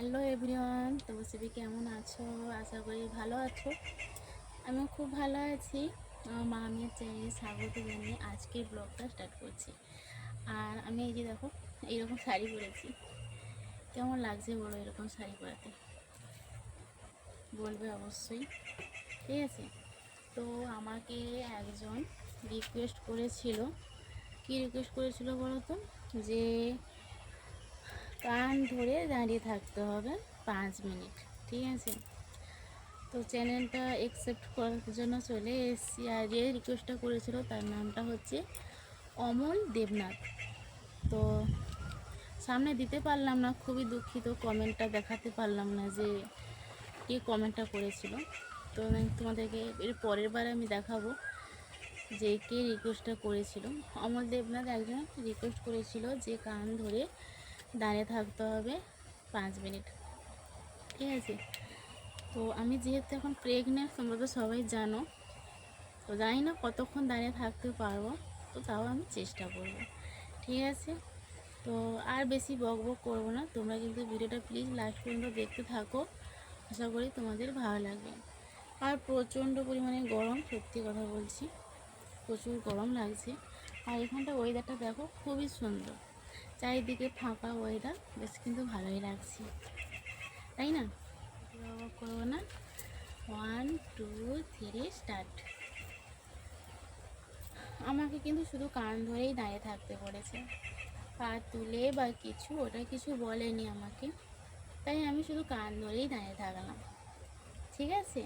Hello everyone, তো সবাই কেমন আছো? আশা করি ভালো আছো। আমিও খুব ভালো আছি। মা আমি চ্যানেলে স্বাগত জানিয়ে আজকের ব্লগটা স্টার্ট করছি। আর আমি এই যে দেখো এইরকম শাড়ি পরেছি। কেমন লাগছে বলো এরকম শাড়ি পরাতে? বলবে অবশ্যই, ঠিক আছে? তো আমাকে একজন রিকোয়েস্ট করেছিল। কি রিকোয়েস্ট করেছিল বলো তো? যে কান ধরে দাঁড়িয়ে থাকতে হবে 5 মিনিট, ঠিক আছে? তো চ্যানেলটা অ্যাকসেপ্ট করার জন্য চলে এসেছি। আর যে রিকোয়েস্টটা করেছিল তার নামটা হচ্ছে অমল দেবনাথ। তো সামনে দিতে পারলাম না, খুবই দুঃখিত। কমেন্টটা দেখাতে পারলাম না যে কে কমেন্টটা করেছিল। তো আমি তোমাদেরকে এর পরের বার আমি দেখাবো যে কে রিকোয়েস্টটা করেছিল। অমল দেবনাথ একজন রিকোয়েস্ট করেছিল যে কান ধরে দাঁড়িয়ে থাকতে হবে 5 মিনিট, ঠিক আছে? তো আমি যেহেতু এখন প্রেগনেন্ট, তোমরা তো সবাই জানো, তো জানি না কতক্ষণ দাঁড়িয়ে থাকতে পারবো, তো তাও আমি চেষ্টা করব, ঠিক আছে? তো আর বেশি বক বক করবো না, তোমরা কিন্তু ভিডিওটা প্লিজ লাস্ট পর্যন্ত দেখতে থাকো। আশা করি তোমাদের ভালো লাগবে। আর প্রচণ্ড পরিমাণে গরম, সত্যি কথা বলছি, প্রচুর গরম লাগছে। আর এখানটা ওয়েদারটা দেখো, খুবই সুন্দর, চারিদিকে ফাঁকা ওয়েদার, বেশ কিন্তু ভালোই লাগছে, তাই না? বক করবো না। 1 2 3 স্টার্ট। আমাকে কিন্তু শুধু কান ধরেই দাঁড়িয়ে থাকতে বলেছে, পা তুলে বা কিছু, ওটা কিছু বলেনি আমাকে। তাই আমি শুধু কান ধরেই দাঁড়িয়ে থাকলাম, ঠিক আছে?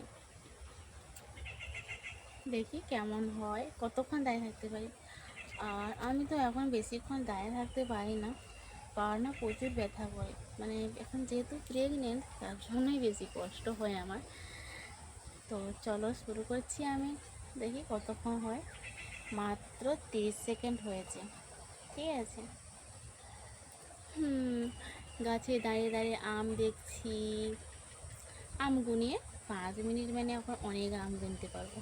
দেখি কেমন হয়, কতক্ষণ দাঁড়িয়ে থাকতে পারি। আর আমি তো এখন বেশিক্ষণ দাঁড়িয়ে থাকতে পারি না, কারণ না প্রচুর ব্যথা করে। মানে এখন যেহেতু প্রেগনেন্ট, তার জন্যই বেশি কষ্ট হয় আমার। তো চলো শুরু করছি আমি, দেখি কতক্ষণ হয়। মাত্র 30 সেকেন্ড হয়েছে, ঠিক আছে? গাছে দাঁড়িয়ে দাঁড়িয়ে আম দেখছি। আম গুনিয়ে 5 মিনিট মানে এখন অনেক আম গুনতে পারবো।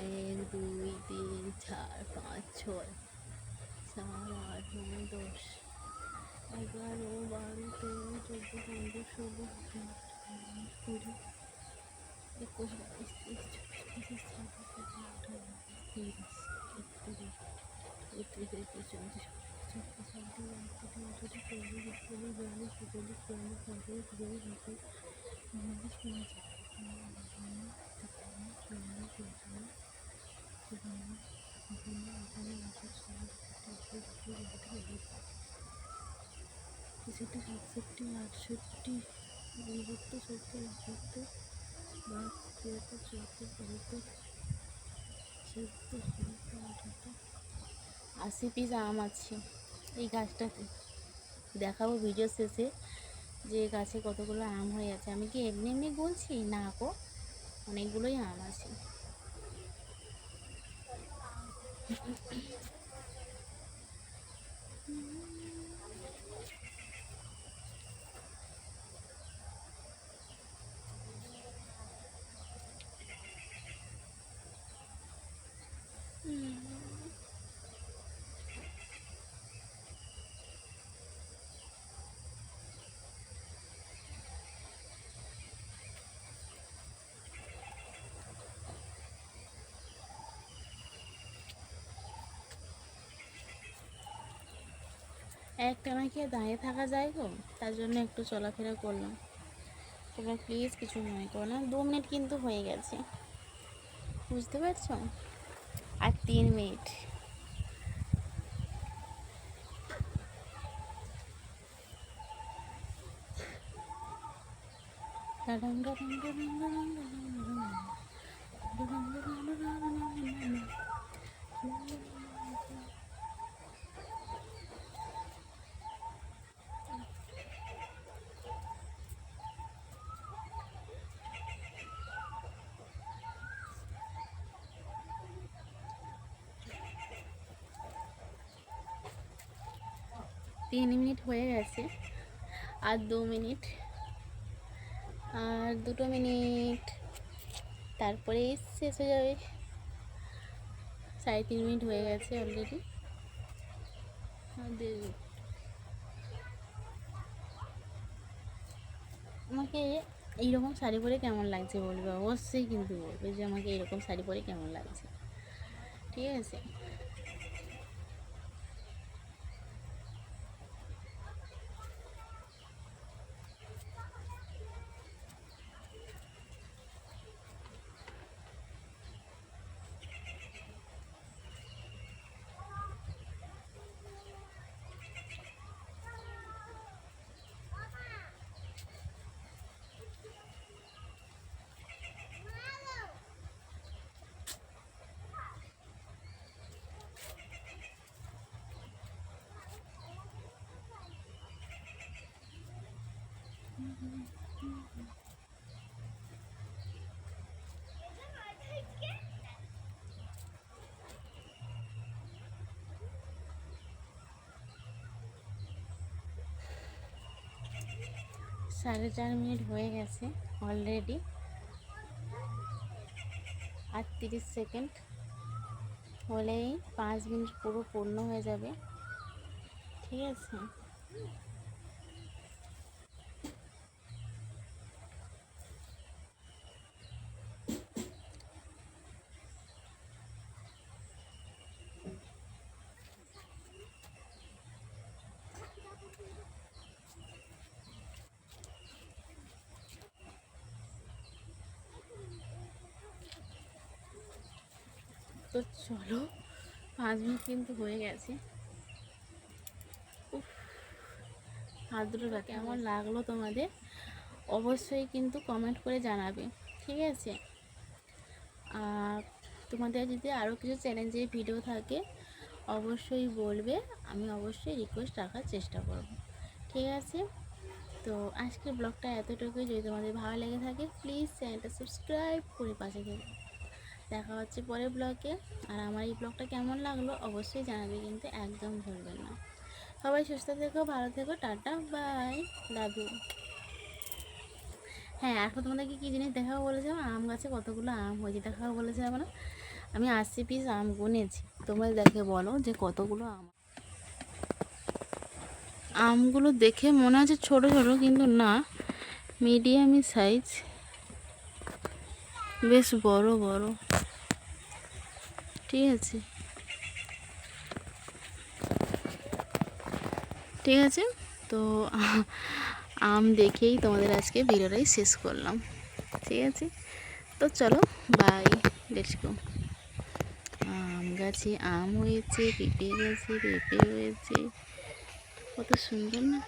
1 2 3 4 5 6 7 8 9 10 11 12 13 14 15 16 17 18 19 20 21 22 23 24 25 26 27 28 29 30 80 পিস আম আছে এই গাছটাতে। দেখাবো ভিডিও শেষে যে গাছে কতগুলো আম হয়ে আছে। আমি কি এমনি এমনি বলছি না গো, অনেকগুলোই আম আছে। একটানা কি দাঁড়িয়ে থাকা যায় গো? তার জন্য একটু চলাফেরা করলাম। তোমরা প্লিজ কিছু মনে করো না। 2 মিনিট কিন্তু হয়ে গেছে, বুঝতে পারছো? আর 3 মিনিট। তিন মিনিট হয়ে গেছে, আর 2 মিনিট, আর 2 মিনিট, তারপরে শেষ হয়ে যাবে। 3.5 মিনিট হয়ে গেছে অলরেডি। আমাকে এইরকম শাড়ি পরে কেমন লাগছে বলবে, অবশ্যই কিন্তু বলবে যে আমাকে এরকম শাড়ি পরে কেমন লাগছে, ঠিক আছে। সাড়ে 4 মিনিট হয়ে গেছে অলরেডি, আর 30 সেকেন্ড হলেই 5 মিনিট পুরো পূর্ণ হয়ে যাবে, ঠিক আছে। তো চলো, 5 মিনিট কিন্তু হয়ে গেছে। হাত দুটো কেমন লাগলো তোমাদের অবশ্যই কিন্তু কমেন্ট করে জানাবে, ঠিক আছে। আর তোমাদের যদি আরও কিছু চ্যালেঞ্জের ভিডিও থাকে অবশ্যই বলবে, আমি অবশ্যই রিকোয়েস্ট রাখার চেষ্টা করব, ঠিক আছে। তো আজকের ব্লগটা এতটুকুই। যদি তোমাদের ভালো লেগে থাকে প্লিজ চ্যানেলটা সাবস্ক্রাইব করে পাশে থেকো। দেখা হচ্ছে পরের ব্লগে। আর আমার এই ব্লগটা কেমন লাগলো অবশ্যই জানাবে, কিন্তু একদম ভুলবেন না। সবাই সুস্থ থেকো, ভালো থেকো, টাটা, বাই, লাভ ইউ। হ্যাঁ, এখন তোমাদেরকে কী জিনিস দেখাবো বলেছিলাম, আম গাছে কতগুলো আম হয়েছে দেখাবো বলেছিলাম না, আমি 80 পিস আম গুনেছি। তোমরা দেখে বলো যে কতগুলো আম। আমগুলো দেখে মনে হচ্ছে ছোট ছোট, কিন্তু না, মিডিয়ামই সাইজ, বেশ বড় বড়, ঠিক আছে। ঠিক আছে, তো আম দেখেই তোমাদের আজকে ভিডিওটাই শেষ করলাম, ঠিক আছে। তো চলো, বাই, লেটস গো। আম গাছে আম হয়েছে, পেঁপে গাছে পেঁপে হয়েছে, কত সুন্দর না।